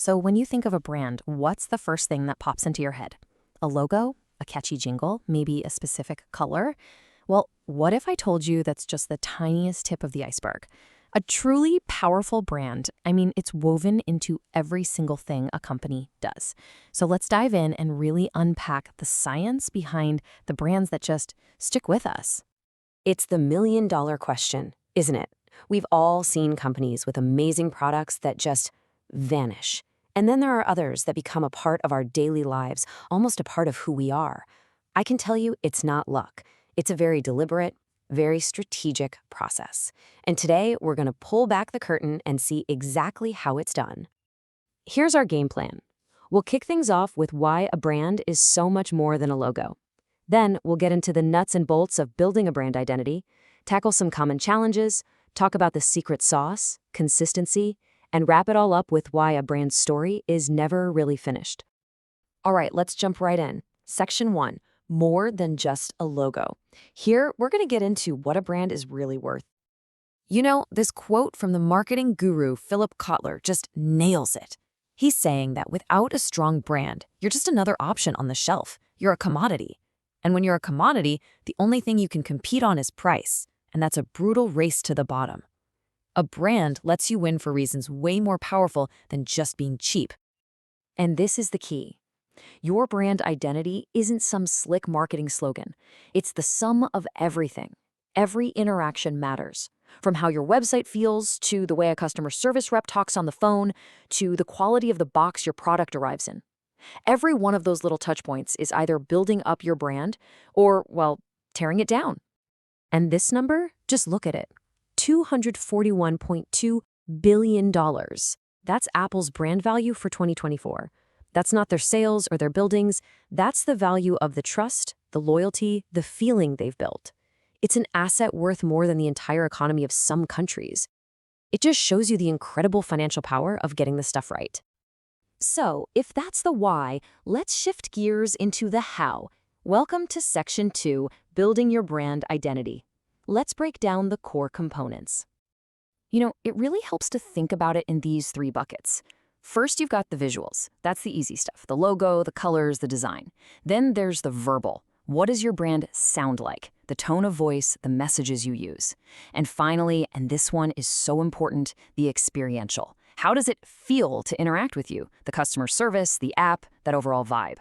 So when you think of a brand, what's the first thing that pops into your head? A logo? A catchy jingle? Maybe a specific color? Well, what if I told you that's just the tiniest tip of the iceberg? A truly powerful brand, I mean, it's woven into every single thing a company does. So let's dive in and really unpack the science behind the brands that just stick with us. It's the million-dollar question, isn't it? We've all seen companies with amazing products that just vanish. And then there are others that become a part of our daily lives, almost a part of who we are. I can tell you it's not luck. It's a very deliberate, very strategic process. And today, we're going to pull back the curtain and see exactly how it's done. Here's our game plan. We'll kick things off with why a brand is so much more than a logo. Then we'll get into the nuts and bolts of building a brand identity, tackle some common challenges, talk about the secret sauce, consistency, and wrap it all up with why a brand's story is never really finished. All right, let's jump right in. Section 1, more than just a logo. Here, we're going to get into what a brand is really worth. You know, this quote from the marketing guru Philip Kotler just nails it. He's saying that without a strong brand, you're just another option on the shelf. You're a commodity. And when you're a commodity, the only thing you can compete on is price, and that's a brutal race to the bottom. A brand lets you win for reasons way more powerful than just being cheap. And this is the key. Your brand identity isn't some slick marketing slogan. It's the sum of everything. Every interaction matters. From how your website feels, to the way a customer service rep talks on the phone, to the quality of the box your product arrives in. Every one of those little touch points is either building up your brand or, well, tearing it down. And this number, just look at it. $241.2 billion. That's Apple's brand value for 2024. That's not their sales or their buildings. That's the value of the trust, the loyalty, the feeling they've built. It's an asset worth more than the entire economy of some countries. It just shows you the incredible financial power of getting the stuff right. So, if that's the why, let's shift gears into the how. Welcome to Section 2, Building Your Brand Identity. Let's break down the core components. You know, it really helps to think about it in these three buckets. First, you've got the visuals. That's the easy stuff, the logo, the colors, the design. Then there's the verbal. What does your brand sound like? The tone of voice, the messages you use. And finally, and this one is so important, the experiential. How does it feel to interact with you? The customer service, the app, that overall vibe.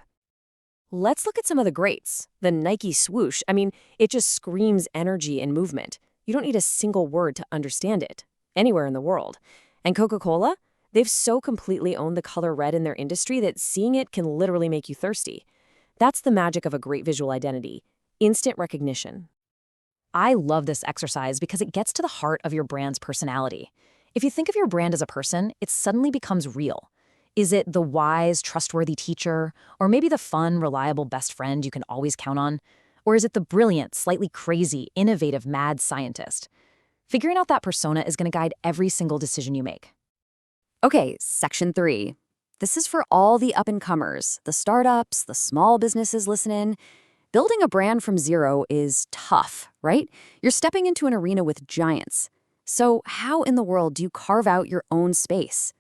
Let's look at some of the greats. The Nike swoosh, it just screams energy and movement. You don't need a single word to understand it, anywhere in the world. And Coca-Cola? They've so completely owned the color red in their industry that seeing it can literally make you thirsty. That's the magic of a great visual identity. Instant recognition. I love this exercise because it gets to the heart of your brand's personality. If you think of your brand as a person, it suddenly becomes real. Is it the wise, trustworthy teacher? Or maybe the fun, reliable best friend you can always count on? Or is it the brilliant, slightly crazy, innovative mad scientist? Figuring out that persona is going to guide every single decision you make. Okay, Section 3. This is for all the up-and-comers, the startups, the small businesses listening. Building a brand from zero is tough, right? You're stepping into an arena with giants. So how in the world do you carve out your own space?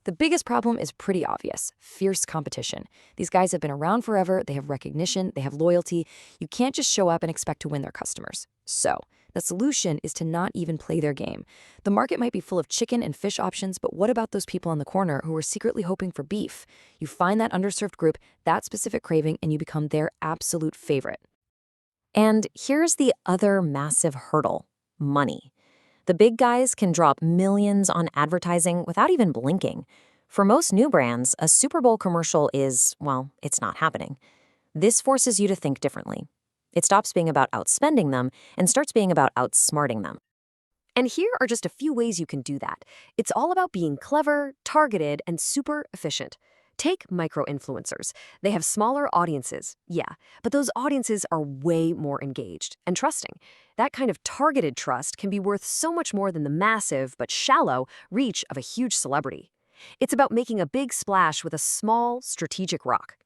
The biggest problem is pretty obvious: fierce competition. These guys have been around forever, they have recognition, they have loyalty. You can't just show up and expect to win their customers. So, the solution is to not even play their game. The market might be full of chicken and fish options, but what about those people on the corner who are secretly hoping for beef? You find that underserved group, that specific craving, and you become their absolute favorite. And here's the other massive hurdle: money. The big guys can drop millions on advertising without even blinking. For most new brands, a Super Bowl commercial is, well, it's not happening. This forces you to think differently. It stops being about outspending them and starts being about outsmarting them. And here are just a few ways you can do that. It's all about being clever, targeted, and super efficient. Take micro-influencers. They have smaller audiences, yeah, but those audiences are way more engaged and trusting. That kind of targeted trust can be worth so much more than the massive but shallow reach of a huge celebrity. It's about making a big splash with a small, strategic rock.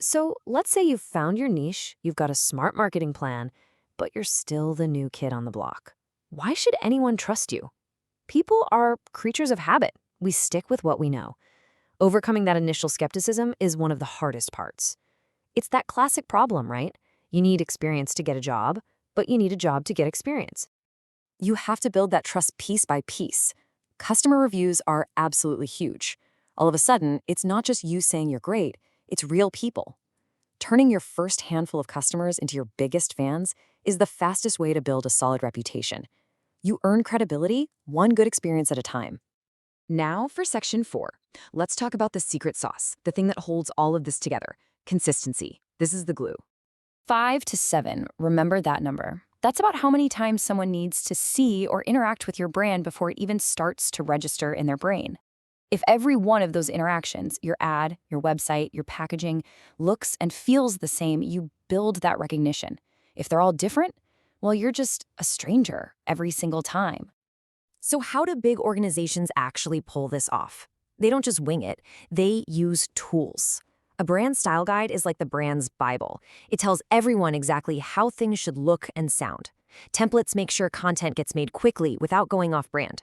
So let's say you've found your niche, you've got a smart marketing plan, but you're still the new kid on the block. Why should anyone trust you? People are creatures of habit. We stick with what we know. Overcoming that initial skepticism is one of the hardest parts. It's that classic problem, right? You need experience to get a job, but you need a job to get experience. You have to build that trust piece by piece. Customer reviews are absolutely huge. All of a sudden, it's not just you saying you're great, it's real people. Turning your first handful of customers into your biggest fans is the fastest way to build a solid reputation. You earn credibility one good experience at a time. Now for section 4. Let's talk about the secret sauce, the thing that holds all of this together. Consistency. This is the glue. 5 to 7, remember that number. That's about how many times someone needs to see or interact with your brand before it even starts to register in their brain. If every one of those interactions, your ad, your website, your packaging, looks and feels the same, you build that recognition. If they're all different, well, you're just a stranger every single time. So how do big organizations actually pull this off? They don't just wing it, they use tools. A brand style guide is like the brand's Bible. It tells everyone exactly how things should look and sound. Templates make sure content gets made quickly without going off brand.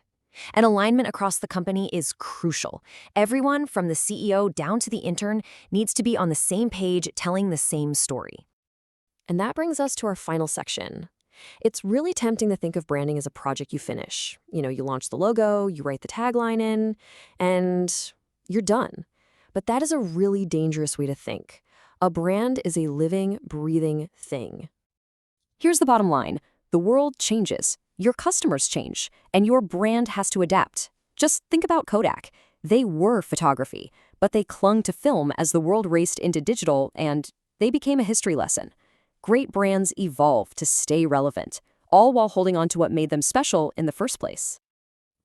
And alignment across the company is crucial. Everyone, from the CEO down to the intern, needs to be on the same page telling the same story. And that brings us to our final section. It's really tempting to think of branding as a project you finish. You launch the logo, you write the tagline in, and you're done. But that is a really dangerous way to think. A brand is a living, breathing thing. Here's the bottom line. The world changes, your customers change, and your brand has to adapt. Just think about Kodak. They were photography, but they clung to film as the world raced into digital, and they became a history lesson. Great brands evolve to stay relevant, all while holding on to what made them special in the first place.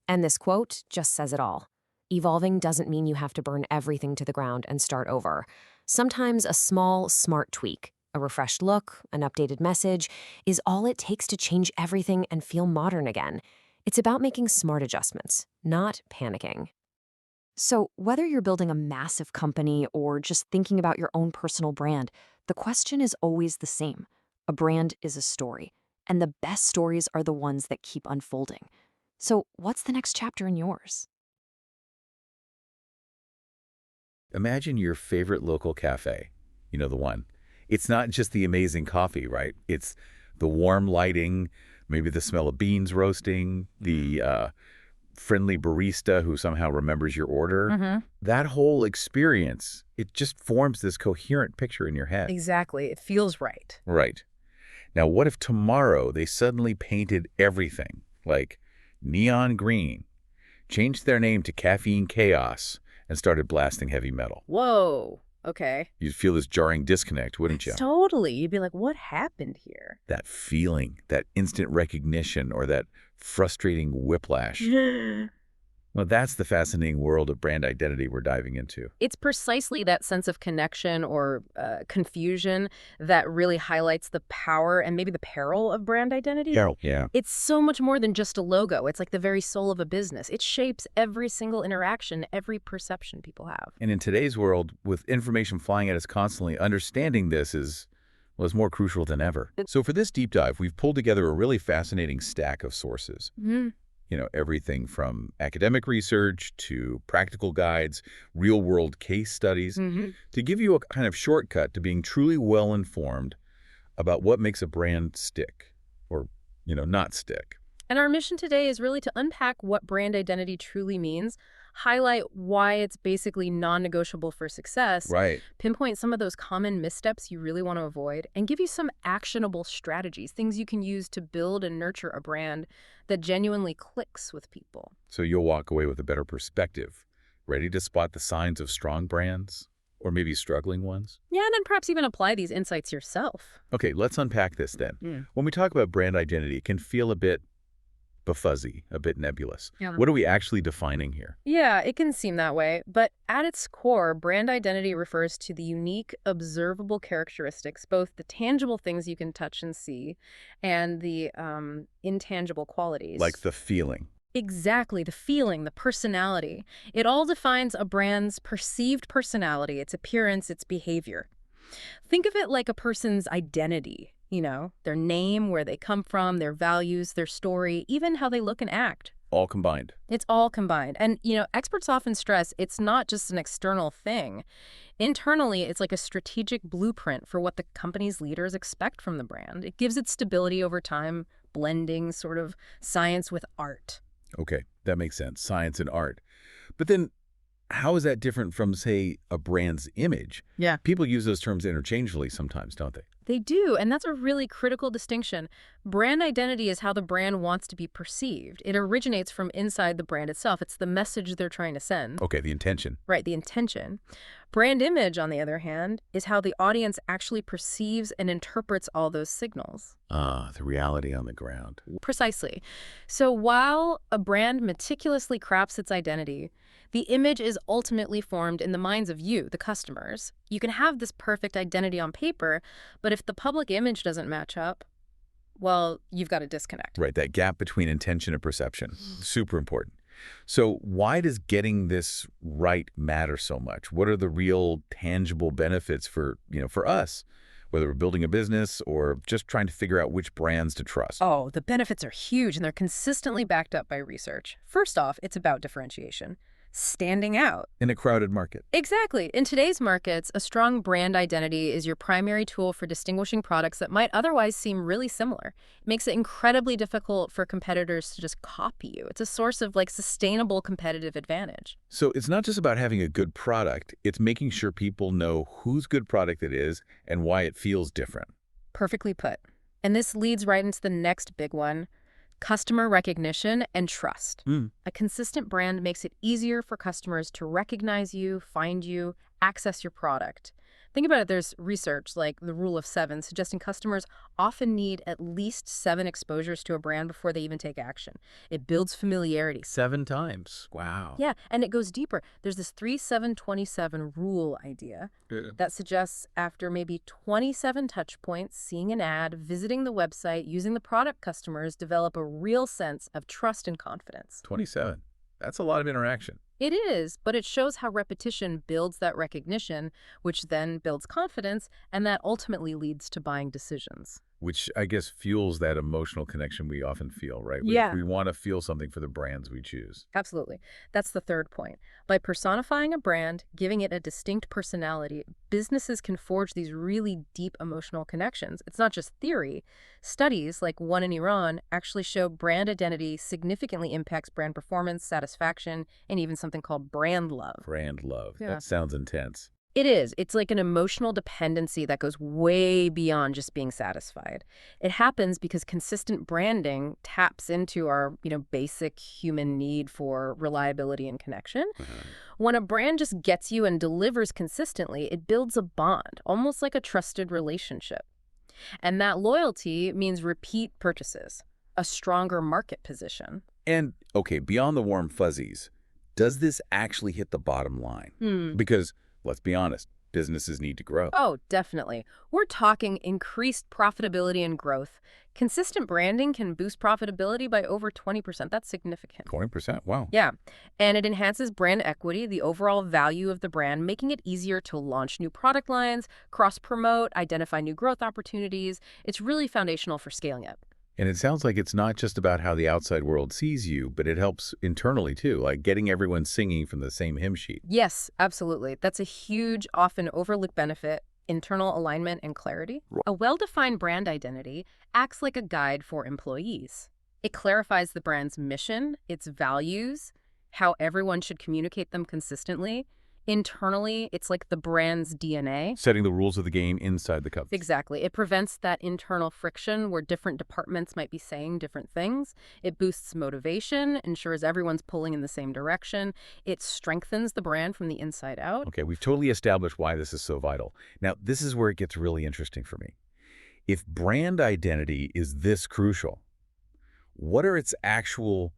And this quote just says it all. Evolving doesn't mean you have to burn everything to the ground and start over. Sometimes a small, smart tweak, a refreshed look, an updated message, is all it takes to change everything and feel modern again. It's about making smart adjustments, not panicking. So, whether you're building a massive company or just thinking about your own personal brand, the question is always the same. A brand is a story, and the best stories are the ones that keep unfolding. So, what's the next chapter in yours? Imagine your favorite local cafe. You know, the one. It's not just the amazing coffee, right? It's the warm lighting, maybe the smell of beans roasting, the friendly barista who somehow remembers your order. That whole experience, it just forms this coherent picture in your head. Exactly. It feels right. Right. Now, what if tomorrow they suddenly painted everything, like neon green, changed their name to Caffeine Chaos, and started blasting heavy metal? Whoa. Okay. You'd feel this jarring disconnect, wouldn't you? Totally. You'd be like, what happened here? That feeling, that instant recognition, or that frustrating whiplash. Well, that's the fascinating world of brand identity we're diving into. It's precisely that sense of connection or confusion that really highlights the power and maybe the peril of brand identity. Carol. Yeah. It's so much more than just a logo. It's like the very soul of a business. It shapes every single interaction, every perception people have. And in today's world, with information flying at us constantly, understanding this is more crucial than ever. So for this deep dive, we've pulled together a really fascinating stack of sources. Everything from academic research to practical guides, real-world case studies, to give you a kind of shortcut to being truly well-informed about what makes a brand stick or, not stick. And our mission today is really to unpack what brand identity truly means, highlight why it's basically non-negotiable for success, Right. pinpoint some of those common missteps you really want to avoid, and give you some actionable strategies, things you can use to build and nurture a brand that genuinely clicks with people. So you'll walk away with a better perspective, ready to spot the signs of strong brands or maybe struggling ones. Yeah, and then perhaps even apply these insights yourself. Okay, let's unpack this then. When we talk about brand identity, it can feel a bit fuzzy, a bit nebulous. Yeah. What are we actually defining here? Yeah, it can seem that way, but at its core, brand identity refers to the unique, observable characteristics, both the tangible things you can touch and see, and the intangible qualities. Like the feeling. Exactly, the feeling, the personality. It all defines a brand's perceived personality, its appearance, its behavior. Think of it like a person's identity, their name, where they come from, their values, their story, even how they look and act. All combined. It's all combined. And, experts often stress it's not just an external thing. Internally, it's like a strategic blueprint for what the company's leaders expect from the brand. It gives it stability over time, blending sort of science with art. Okay, that makes sense. Science and art. But then how is that different from, say, a brand's image? Yeah. People use those terms interchangeably sometimes, don't they? They do, and that's a really critical distinction. Brand identity is how the brand wants to be perceived. It originates from inside the brand itself. It's the message they're trying to send. Okay, the intention. Right, the intention. Brand image, on the other hand, is how the audience actually perceives and interprets all those signals. Ah, the reality on the ground. Precisely. So while a brand meticulously crafts its identity, the image is ultimately formed in the minds of you, the customers. You can have this perfect identity on paper, but if the public image doesn't match up, well, you've got a disconnect. Right, that gap between intention and perception. Super important. So why does getting this right matter so much? What are the real tangible benefits for us, whether we're building a business or just trying to figure out which brands to trust? Oh, the benefits are huge, and they're consistently backed up by research. First off, it's about differentiation. Standing out. In a crowded market. Exactly. In today's markets, a strong brand identity is your primary tool for distinguishing products that might otherwise seem really similar. It makes it incredibly difficult for competitors to just copy you. It's a source of sustainable competitive advantage. So it's not just about having a good product, it's making sure people know whose good product it is and why it feels different. Perfectly put. And this leads right into the next big one: customer recognition and trust. A consistent brand makes it easier for customers to recognize you, find you, access your product. Think about it, there's research like the rule of 7 suggesting customers often need at least 7 exposures to a brand before they even take action. It builds familiarity. 7 times. Wow. Yeah, and it goes deeper. There's this 3-7-27 rule idea that suggests after maybe 27 touch points, seeing an ad, visiting the website, using the product, customers develop a real sense of trust and confidence. 27. That's a lot of interaction. It is, but it shows how repetition builds that recognition, which then builds confidence, and that ultimately leads to buying decisions. Which I guess fuels that emotional connection we often feel, right? Yeah. We want to feel something for the brands we choose. Absolutely. That's the third point. By personifying a brand, giving it a distinct personality, businesses can forge these really deep emotional connections. It's not just theory. Studies, like one in Iran, actually show brand identity significantly impacts brand performance, satisfaction, and even something called brand love. Brand love. Yeah. That sounds intense. It is. It's like an emotional dependency that goes way beyond just being satisfied. It happens because consistent branding taps into our, basic human need for reliability and connection. When a brand just gets you and delivers consistently, it builds a bond, almost like a trusted relationship. And that loyalty means repeat purchases, a stronger market position. And, okay, beyond the warm fuzzies, does this actually hit the bottom line? Because, let's be honest, businesses need to grow. Oh, definitely. We're talking increased profitability and growth. Consistent branding can boost profitability by over 20%. That's significant. 20%? Wow. Yeah. And it enhances brand equity, the overall value of the brand, making it easier to launch new product lines, cross-promote, identify new growth opportunities. It's really foundational for scaling up. And it sounds like it's not just about how the outside world sees you, but it helps internally too, like getting everyone singing from the same hymn sheet. Yes, absolutely. That's a huge, often overlooked benefit: internal alignment and clarity. A well-defined brand identity acts like a guide for employees. It clarifies the brand's mission, its values, how everyone should communicate them consistently. Internally, it's like the brand's DNA. Setting the rules of the game inside the company. Exactly. It prevents that internal friction where different departments might be saying different things. It boosts motivation, ensures everyone's pulling in the same direction. It strengthens the brand from the inside out. Okay, we've totally established why this is so vital. Now, this is where it gets really interesting for me. If brand identity is this crucial, what are its actual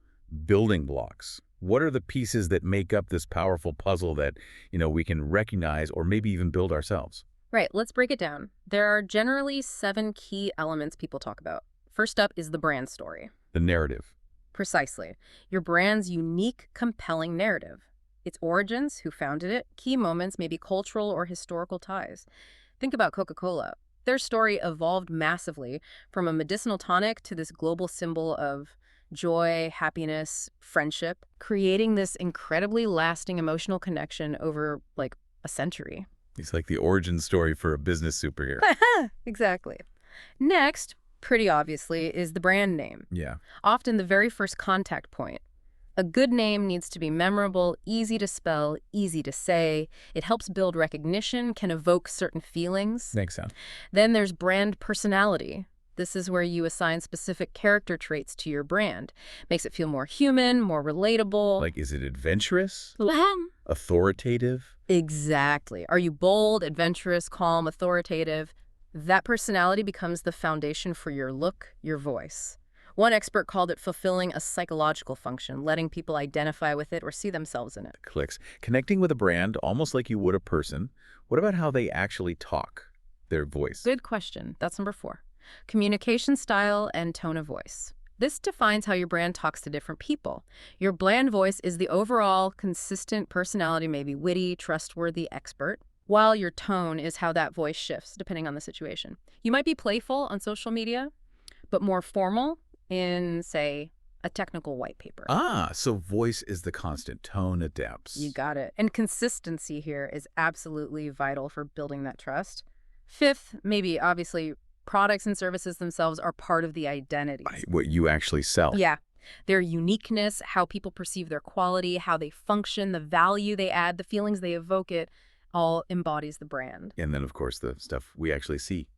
building blocks? What are the pieces that make up this powerful puzzle that, we can recognize or maybe even build ourselves? Right, let's break it down. There are generally 7 key elements people talk about. First up is the brand story. The narrative. Precisely. Your brand's unique, compelling narrative. Its origins, who founded it, key moments, maybe cultural or historical ties. Think about Coca-Cola. Their story evolved massively from a medicinal tonic to this global symbol of joy, happiness, friendship, creating this incredibly lasting emotional connection over, like, a century. It's like the origin story for a business superhero. Exactly. Next, pretty obviously, is the brand name, Yeah. often the very first contact point. A good name needs to be memorable, easy to spell, easy to say. It helps build recognition, can evoke certain feelings. Makes sense. Then there's brand personality. This is where you assign specific character traits to your brand. Makes it feel more human, more relatable. Like, is it adventurous? Ahem. Authoritative? Exactly. Are you bold, adventurous, calm, authoritative? That personality becomes the foundation for your look, your voice. One expert called it fulfilling a psychological function, letting people identify with it or see themselves in it. Clicks. Connecting with a brand almost like you would a person. What about how they actually talk? Their voice. Good question. That's number 4. Communication style and tone of voice. This defines how your brand talks to different people. Your brand voice is the overall consistent personality, maybe witty, trustworthy, expert, while your tone is how that voice shifts depending on the situation. You might be playful on social media, but more formal in, say, a technical white paper. Ah, so voice is the constant. Tone adapts. You got it. And consistency here is absolutely vital for building that trust. 5th, maybe obviously, products and services themselves are part of the identity. What you actually sell. Yeah. Their uniqueness, how people perceive their quality, how they function, the value they add, the feelings they evoke, it all embodies the brand. And then, of course, the stuff we actually see,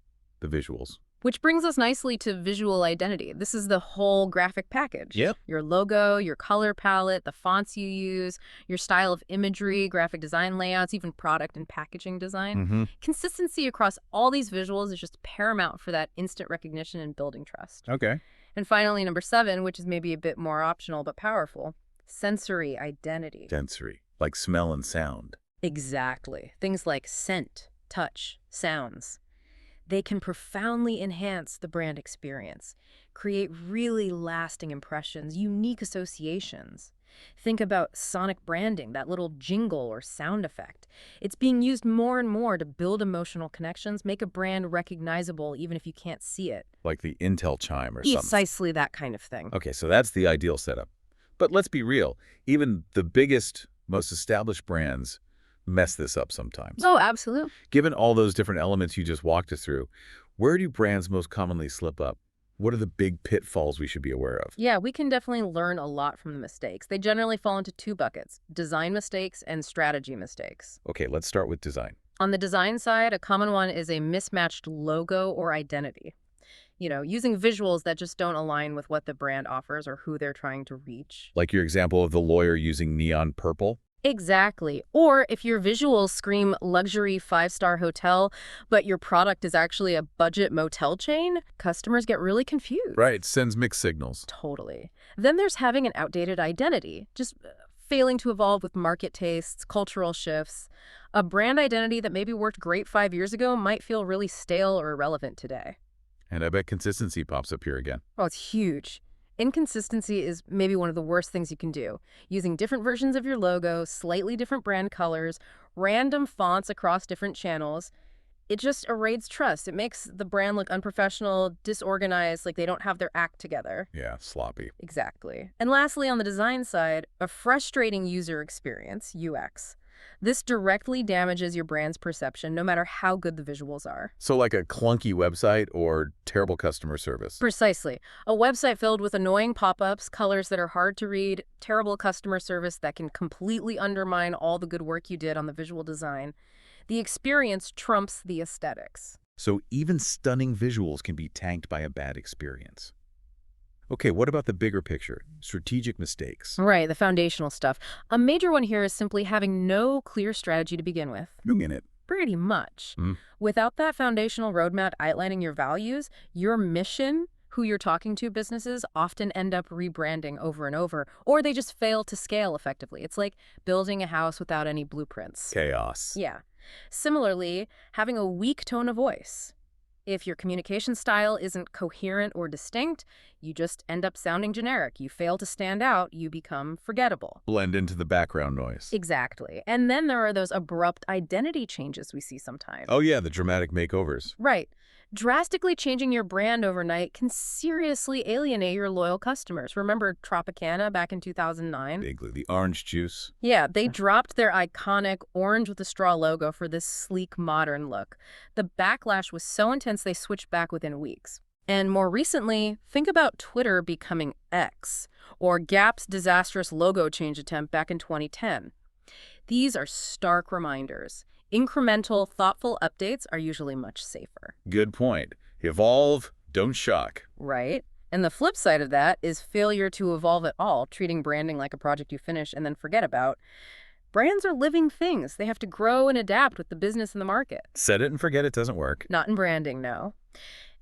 the visuals. Which brings us nicely to visual identity. This is the whole graphic package. Yep. Your logo, your color palette, the fonts you use, your style of imagery, graphic design layouts, even product and packaging design. Consistency across all these visuals is just paramount for that instant recognition and building trust. Okay. And finally, number 7, which is maybe a bit more optional but powerful, sensory identity. Sensory, like smell and sound. Exactly. Things like scent, touch, sounds. They can profoundly enhance the brand experience, create really lasting impressions, unique associations. Think about sonic branding, that little jingle or sound effect. It's being used more and more to build emotional connections, make a brand recognizable even if you can't see it. Like the Intel chime or something. Precisely that kind of thing. Okay, so that's the ideal setup. But let's be real. Even the biggest, most established brands mess this up sometimes. Oh, absolutely. Given all those different elements you just walked us through, where do brands most commonly slip up? What are the big pitfalls we should be aware of? Yeah, we can definitely learn a lot from the mistakes. They generally fall into 2 buckets, design mistakes and strategy mistakes. Okay, let's start with design. On the design side, a common one is a mismatched logo or identity. Using visuals that just don't align with what the brand offers or who they're trying to reach. Like your example of the lawyer using neon purple? Exactly. Or if your visuals scream luxury 5-star hotel, but your product is actually a budget motel chain, customers get really confused. Right, sends mixed signals. Totally. Then there's having an outdated identity, just failing to evolve with market tastes, cultural shifts. A brand identity that maybe worked great 5 years ago might feel really stale or irrelevant today. And I bet consistency pops up here again. Oh, it's huge. Inconsistency is maybe one of the worst things you can do. Using different versions of your logo, slightly different brand colors, random fonts across different channels, it just erodes trust. It makes the brand look unprofessional, disorganized, like they don't have their act together. Yeah, sloppy. Exactly. And lastly, on the design side, a frustrating user experience, UX. This directly damages your brand's perception no matter how good the visuals are. So like a clunky website or terrible customer service. Precisely. A website filled with annoying pop-ups, colors that are hard to read, terrible customer service that can completely undermine all the good work you did on the visual design. The experience trumps the aesthetics. So even stunning visuals can be tanked by a bad experience. Okay, what about the bigger picture? Strategic mistakes. Right, the foundational stuff. A major one here is simply having no clear strategy to begin with. In it. Pretty much. Without that foundational roadmap outlining your values, your mission, who you're talking to, businesses often end up rebranding over and over, or they just fail to scale effectively. It's like building a house without any blueprints. Chaos. Yeah. Similarly, having a weak tone of voice. If your communication style isn't coherent or distinct, you just end up sounding generic. You fail to stand out, you become forgettable. Blend into the background noise. Exactly. And then there are those abrupt identity changes we see sometimes. Oh yeah, the dramatic makeovers. Right. Drastically changing your brand overnight can seriously alienate your loyal customers. Remember Tropicana back in 2009? Vaguely, the orange juice. Yeah, they dropped their iconic orange with a straw logo for this sleek, modern look. The backlash was so intense they switched back within weeks. And more recently, think about Twitter becoming X, or Gap's disastrous logo change attempt back in 2010. These are stark reminders. Incremental, thoughtful updates are usually much safer. Good point. Evolve, don't shock. Right? And the flip side of that is failure to evolve at all, treating branding like a project you finish and then forget about. Brands are living things. They have to grow and adapt with the business and the market. Set it and forget it doesn't work. Not in branding, no.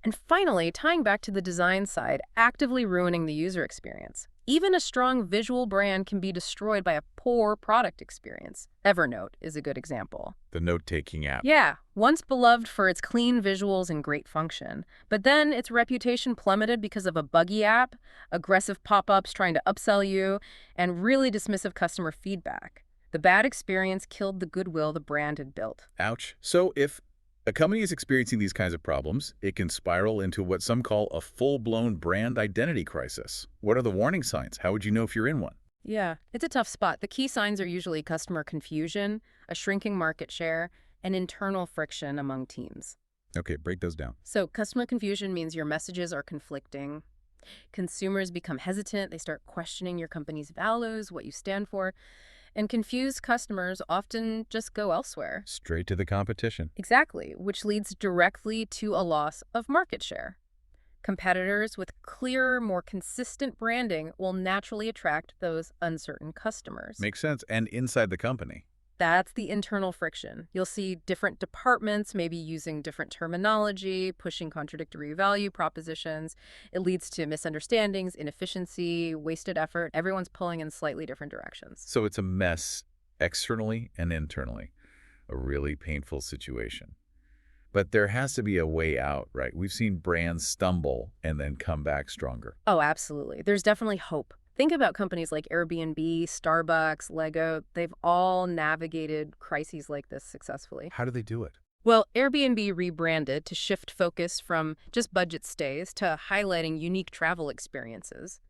And finally, tying back to the design side, actively ruining the user experience. Even a strong visual brand can be destroyed by a poor product experience. Evernote is a good example. The note-taking app. Yeah, once beloved for its clean visuals and great function. But then its reputation plummeted because of a buggy app, aggressive pop-ups trying to upsell you, and really dismissive customer feedback. The bad experience killed the goodwill the brand had built. Ouch. So if a company is experiencing these kinds of problems, it can spiral into what some call a full-blown brand identity crisis. What are the warning signs? How would you know if you're in one? Yeah, it's a tough spot. The key signs are usually customer confusion, a shrinking market share, and internal friction among teams. Okay, break those down. So customer confusion means your messages are conflicting. Consumers become hesitant. They start questioning your company's values, what you stand for. And confused customers often just go elsewhere. Straight to the competition. Exactly, which leads directly to a loss of market share. Competitors with clearer, more consistent branding will naturally attract those uncertain customers. Makes sense. And inside the company. That's the internal friction. You'll see different departments maybe using different terminology, pushing contradictory value propositions. It leads to misunderstandings, inefficiency, wasted effort. Everyone's pulling in slightly different directions. So it's a mess externally and internally. A really painful situation. But there has to be a way out, right? We've seen brands stumble and then come back stronger. Oh, absolutely. There's definitely hope. Think about companies like Airbnb, Starbucks, Lego. They've all navigated crises like this successfully. How do they do it? Well, Airbnb rebranded to shift focus from just budget stays to highlighting unique travel experiences.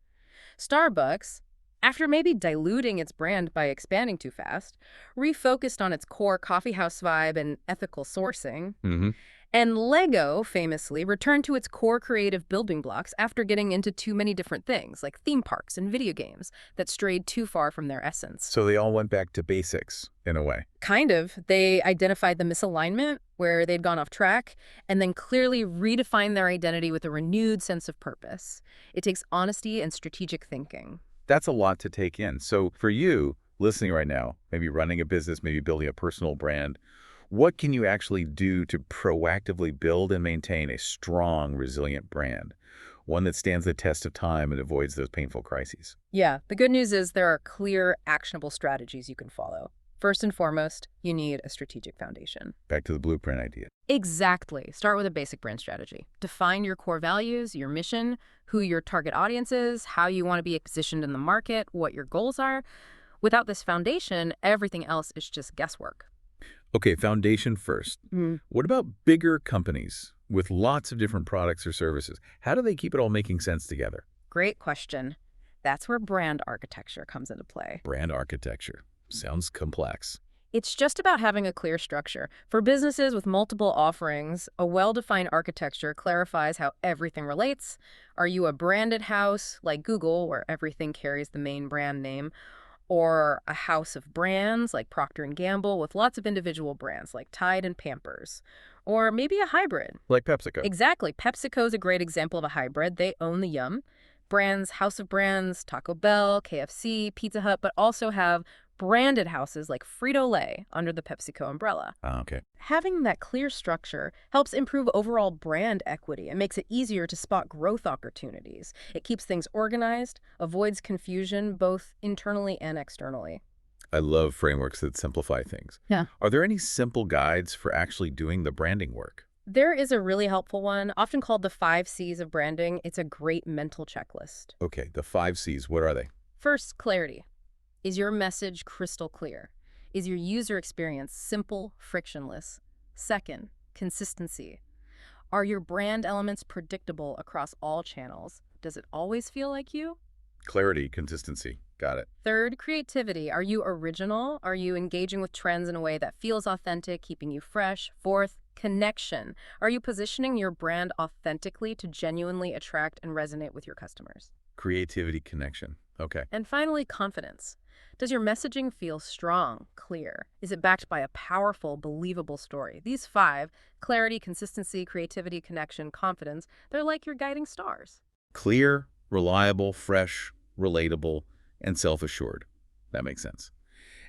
Starbucks, after maybe diluting its brand by expanding too fast, refocused on its core coffeehouse vibe and ethical sourcing. Mm-hmm. And Lego, famously, returned to its core creative building blocks after getting into too many different things, like theme parks and video games, that strayed too far from their essence. So they all went back to basics, in a way. Kind of. They identified the misalignment, where they'd gone off track, and then clearly redefined their identity with a renewed sense of purpose. It takes honesty and strategic thinking. That's a lot to take in. So for you, listening right now, maybe running a business, maybe building a personal brand, what can you actually do to proactively build and maintain a strong, resilient brand? One that stands the test of time and avoids those painful crises. Yeah, the good news is there are clear, actionable strategies you can follow. First and foremost, you need a strategic foundation. Back to the blueprint idea. Exactly. Start with a basic brand strategy. Define your core values, your mission, who your target audience is, how you want to be positioned in the market, what your goals are. Without this foundation, everything else is just guesswork. Okay, foundation first. What about bigger companies with lots of different products or services? How do they keep it all making sense together? Great question. That's where brand architecture comes into play. Brand architecture. Sounds complex. It's just about having a clear structure. For businesses with multiple offerings, a well-defined architecture clarifies how everything relates. Are you a branded house like Google, where everything carries the main brand name? Or a house of brands like Procter & Gamble with lots of individual brands like Tide and Pampers? Or maybe a hybrid. Like PepsiCo. Exactly. PepsiCo is a great example of a hybrid. They own the Yum brands, House of Brands, Taco Bell, KFC, Pizza Hut, but also have branded houses like Frito-Lay under the PepsiCo umbrella. Okay. Having that clear structure helps improve overall brand equity and makes it easier to spot growth opportunities. It keeps things organized, avoids confusion both internally and externally. I love frameworks that simplify things. Yeah. Are there any simple guides for actually doing the branding work? There is a really helpful one, often called the 5 C's of branding. It's a great mental checklist. Okay, the 5 C's, what are they? First, clarity. Is your message crystal clear? Is your user experience simple, frictionless? Second, consistency. Are your brand elements predictable across all channels? Does it always feel like you? Clarity, consistency. Got it. Third, creativity. Are you original? Are you engaging with trends in a way that feels authentic, keeping you fresh? Fourth, connection. Are you positioning your brand authentically to genuinely attract and resonate with your customers? Creativity, connection. Okay. And finally, confidence. Does your messaging feel strong, clear? Is it backed by a powerful, believable story? These five, clarity, consistency, creativity, connection, confidence, they're like your guiding stars. Clear, reliable, fresh, relatable, and self-assured. That makes sense.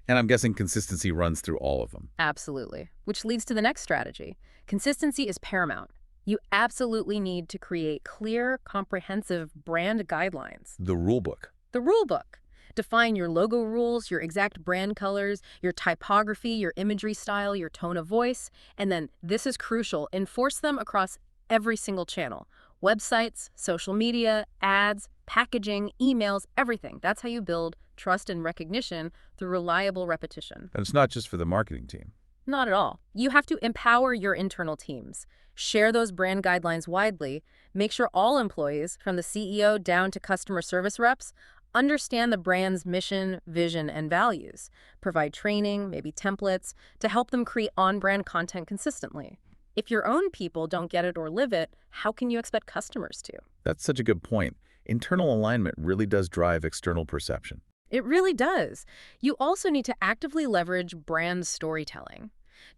And I'm guessing consistency runs through all of them. Absolutely. Which leads to the next strategy. Consistency is paramount. You absolutely need to create clear, comprehensive brand guidelines. The rule book. The rule book. Define your logo rules, your exact brand colors, your typography, your imagery style, your tone of voice, and then, this is crucial, enforce them across every single channel. Websites, social media, ads, packaging, emails, everything. That's how you build trust and recognition through reliable repetition. And it's not just for the marketing team. Not at all. You have to empower your internal teams. Share those brand guidelines widely. Make sure all employees, from the CEO down to customer service reps, understand the brand's mission, vision, and values. Provide training, maybe templates, to help them create on-brand content consistently. If your own people don't get it or live it, how can you expect customers to? That's such a good point. Internal alignment really does drive external perception. It really does. You also need to actively leverage brand storytelling.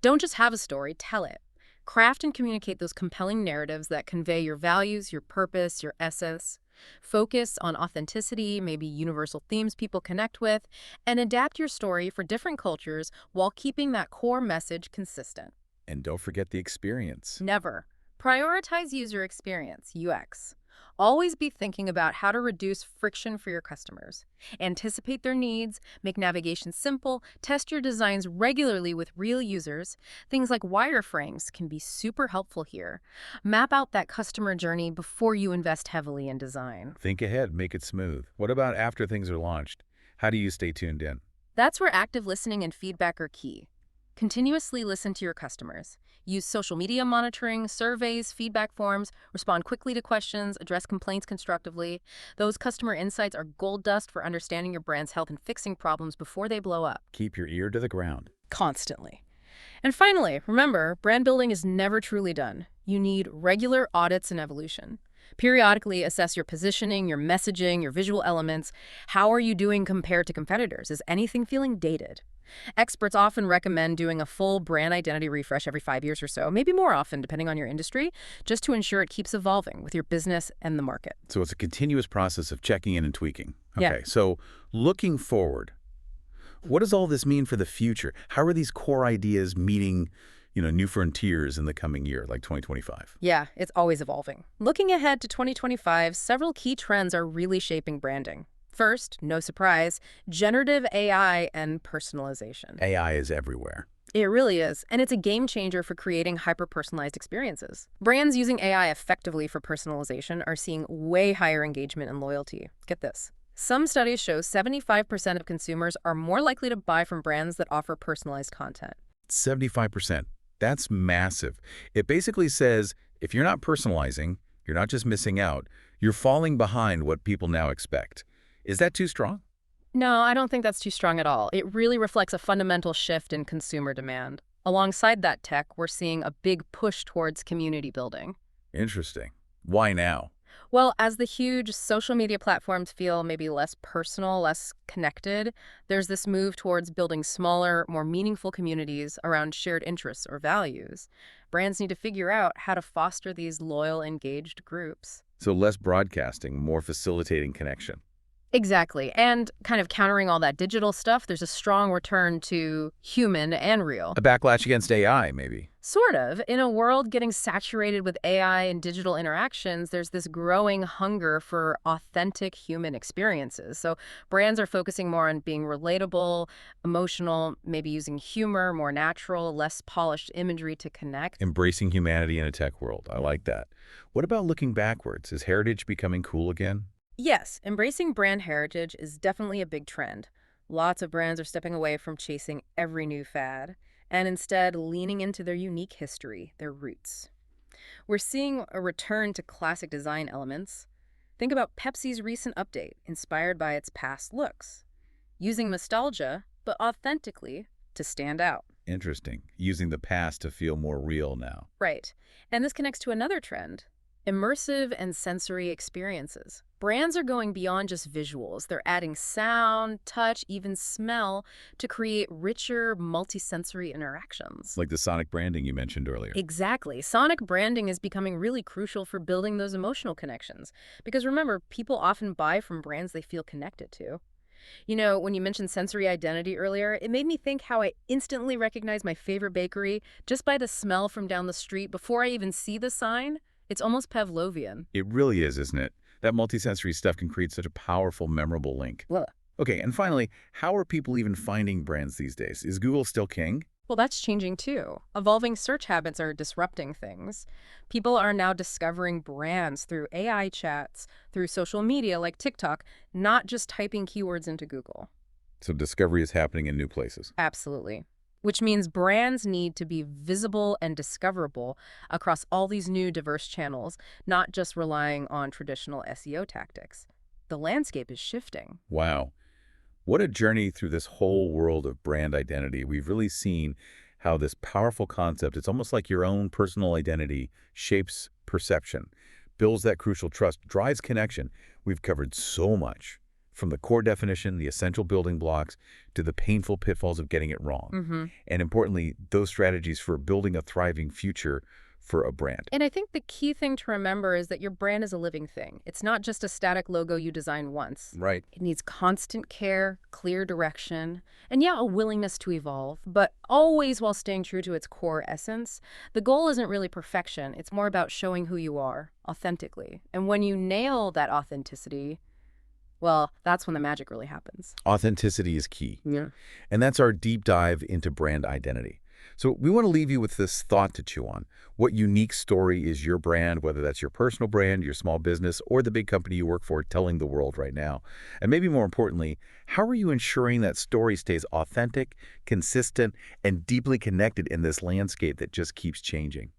Don't just have a story, tell it. Craft and communicate those compelling narratives that convey your values, your purpose, your essence. Focus on authenticity, maybe universal themes people connect with, and adapt your story for different cultures while keeping that core message consistent. And don't forget the experience. Never. Prioritize user experience, UX. Always be thinking about how to reduce friction for your customers. Anticipate their needs, make navigation simple, test your designs regularly with real users. Things like wireframes can be super helpful here. Map out that customer journey before you invest heavily in design. Think ahead, make it smooth. What about after things are launched? How do you stay tuned in? That's where active listening and feedback are key. Continuously listen to your customers. Use social media monitoring, surveys, feedback forms, respond quickly to questions, address complaints constructively. Those customer insights are gold dust for understanding your brand's health and fixing problems before they blow up. Keep your ear to the ground. Constantly. And finally, remember, brand building is never truly done. You need regular audits and evolution. Periodically assess your positioning, your messaging, your visual elements. How are you doing compared to competitors? Is anything feeling dated? Experts often recommend doing a full brand identity refresh every 5 years or so, maybe more often depending on your industry, just to ensure it keeps evolving with your business and the market. So it's a continuous process of checking in and tweaking. Yeah. Okay, so looking forward, what does all this mean for the future? How are these core ideas meeting, new frontiers in the coming year, like 2025? Yeah, it's always evolving. Looking ahead to 2025, several key trends are really shaping branding. First, no surprise, generative AI and personalization. AI is everywhere. It really is, and it's a game changer for creating hyper-personalized experiences. Brands using AI effectively for personalization are seeing way higher engagement and loyalty. Get this. Some studies show 75% of consumers are more likely to buy from brands that offer personalized content. 75%. That's massive. It basically says if you're not personalizing, you're not just missing out, you're falling behind what people now expect. Is that too strong? No, I don't think that's too strong at all. It really reflects a fundamental shift in consumer demand. Alongside that tech, we're seeing a big push towards community building. Interesting. Why now? Well, as the huge social media platforms feel maybe less personal, less connected, there's this move towards building smaller, more meaningful communities around shared interests or values. Brands need to figure out how to foster these loyal, engaged groups. So less broadcasting, more facilitating connection. Exactly. And kind of countering all that digital stuff, there's a strong return to human and real. A backlash against AI, maybe. Sort of. In a world getting saturated with AI and digital interactions, there's this growing hunger for authentic human experiences. So brands are focusing more on being relatable, emotional, maybe using humor, more natural, less polished imagery to connect. Embracing humanity in a tech world. I like that. What about looking backwards? Is heritage becoming cool again? Yes, embracing brand heritage is definitely a big trend. Lots of brands are stepping away from chasing every new fad and instead leaning into their unique history, their roots. We're seeing a return to classic design elements. Think about Pepsi's recent update, inspired by its past looks, using nostalgia, but authentically, to stand out. Interesting. Using the past to feel more real now. Right. And this connects to another trend, immersive and sensory experiences. Brands are going beyond just visuals. They're adding sound, touch, even smell to create richer, multisensory interactions. Like the sonic branding you mentioned earlier. Exactly. Sonic branding is becoming really crucial for building those emotional connections. Because remember, people often buy from brands they feel connected to. You know, when you mentioned sensory identity earlier, it made me think how I instantly recognize my favorite bakery just by the smell from down the street before I even see the sign. It's almost Pavlovian. It really is, isn't it? That multisensory stuff can create such a powerful, memorable link. Well, Okay, and finally, how are people even finding brands these days? Is Google still king? well, that's changing too. Evolving search habits are disrupting things. People are now discovering brands through AI chats, through social media like TikTok, not just typing keywords into Google. So discovery is happening in new places. Absolutely. Which means brands need to be visible and discoverable across all these new diverse channels, not just relying on traditional SEO tactics. The landscape is shifting. Wow. What a journey through this whole world of brand identity. We've really seen how this powerful concept, it's almost like your own personal identity, shapes perception, builds that crucial trust, drives connection. We've covered so much, from the core definition, the essential building blocks, to the painful pitfalls of getting it wrong. And importantly, those strategies for building a thriving future for a brand. And I think the key thing to remember is that your brand is a living thing. It's not just a static logo you design once. Right. It needs constant care, clear direction, and yeah, a willingness to evolve, but always while staying true to its core essence. The goal isn't really perfection. It's more about showing who you are authentically. And when you nail that authenticity, well, that's when the magic really happens. Authenticity is key. Yeah. And that's our deep dive into brand identity. So we want to leave you with this thought to chew on. What unique story is your brand, whether that's your personal brand, your small business, or the big company you work for, telling the world right now? And maybe more importantly, how are you ensuring that story stays authentic, consistent, and deeply connected in this landscape that just keeps changing?